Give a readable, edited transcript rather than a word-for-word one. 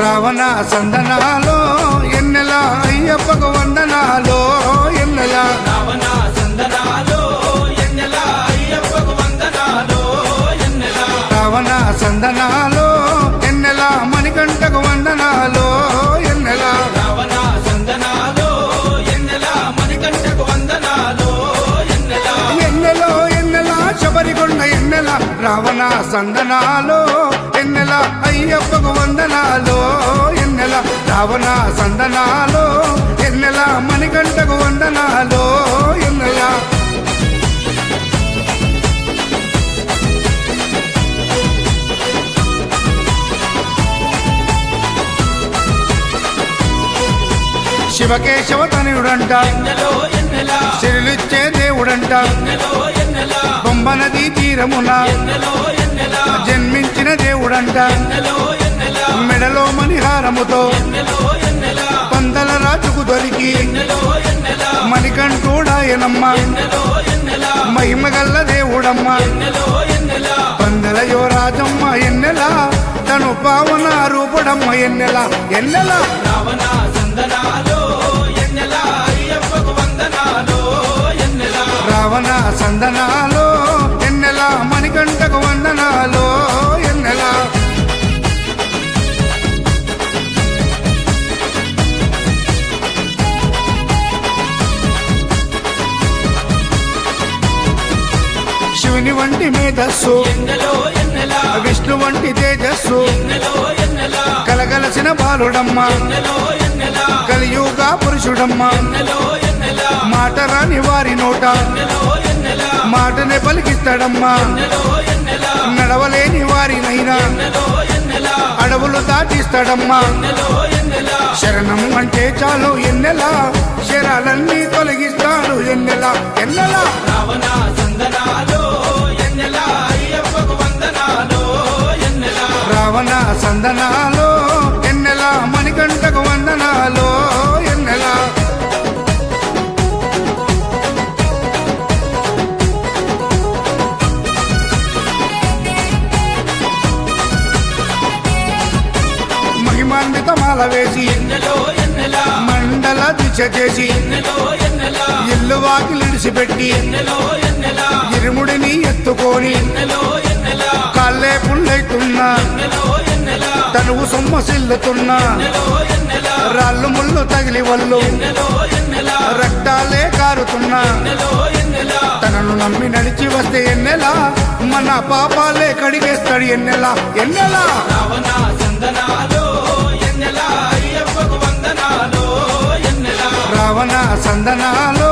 రావణ సందనాలో ఎన్నెల అయ్యప్పకు వందనాలో ఎన్నెల రావణ సందనాలో ఎన్నెల అయ్యప్పకు వందనాలో ఎన్నెల రావణ సందనాలో ఎన్నెల మణికంఠకు వందనాలో ఎన్నెల రావణ సందనాలో ఎన్నెల మణికంఠకు వందనాలో ఎన్నెల ఎన్నెలో ఎన్నెల శబరికొండ ఎన్నెల రావణ సందనాలో ఎన్నెల అయ్యప్పకు వందనాలో ఎన్నెల రావణ సందనాలో ఎన్నెల మణికంఠకు వందనాలో ఎన్నెల శివకేశవ తనయుడంట ఎన్నెలో ఎన్నెల సిరులిచ్చే దేవుడంట ఎన్నెలో ఎన్నెల బొంబ నదీ తీరమున ఎన్నెలో ఎన్నెల జన్మించిన దేవుడంట ఎన్నెలో ఎన్నెల మెడలో మణిహారముతో ఎన్నెలో ఎన్నెల పందల రాజుకు దొరికి ఎన్నెలో ఎన్నెల మణికంఠుడాయనమ్మ ఎన్నెలో ఎన్నెల మహిమగల్ల దేవుడమ్మ ఎన్నెలో ఎన్నెల పందల యువరాజమ్మ ఎన్నెల తను పావన రూపుడమ్మ ఎన్నెల ఎన్నెల రావణ సందనాలో ఎన్నెల అయ్యప్పకు వందనాలో ఎన్నెల రావణ సందనాలో ఎన్నెల మణికంఠకు వందనాలో ఎన్నెల శివుని వంటి మేధస్సు ఎన్నెలో ఎన్నెల విష్ణు వంటి తేజస్సు ఎన్నెలో ఎన్నెల కలగలసిన బాలుడమ్మ ఎన్నెలో ఎన్నెల కలియుగ పురుషుడమ్మ ఎన్నెలో ఎన్నెల మాట రాని వారి నోట ఎన్నెలో ఎన్నెల మాటనే పలికిస్తాడమ్మా ఎన్నెలో ఎన్నెల నడవలేని వారినైనా ఎన్నెలో ఎన్నెల అడవులు దాటిస్తాడమ్మా ఎన్నెలో ఎన్నెల శరణం అంటే చాలు ఎన్నెల శరాలన్నీ తొలగిస్తాడు ఎన్నెల ఎన్నెల రావణ సందనాలో ఎన్నెల అయ్యప్పకు వందనాలో ఎన్నెల రావణ సందనాలో ఎన్నెల మణికంఠకు వందనాలో ఎన్నెల మహిమాన్విత మాల వేసి ఎన్నెలో ఎన్నెల మండల దిశ చేసి ఎన్నెలో ఎన్నెల ఇల్లు వాకిలిడిసిపెట్టి ఎన్నెలో ఎన్నెల ఇరుముడిని ఎత్తుకొని ఎన్నెలో ఎన్నెల కాళ్ళే పుల్లైతున్నా ఎన్నెలో ఎన్నెల తనువు సొమ్మసిల్లుతున్నా ఎన్నెలో ఎన్నెల రాళ్ళు ముళ్ళు తగిలి వల్లు ఎన్నెలో ఎన్నెల రక్తాలే కారుతున్నా ఎన్నెలో ఎన్నెల తనను నమ్మి నడిచి వస్తే ఎన్నెల మన పాపాలే కడిగేస్తాడు ఎన్నెల ఎన్నెల రావణ సందనాలో ఎన్నెల అయ్యప్పకు వందనాలో ఎన్నెల రావణ సందనాలో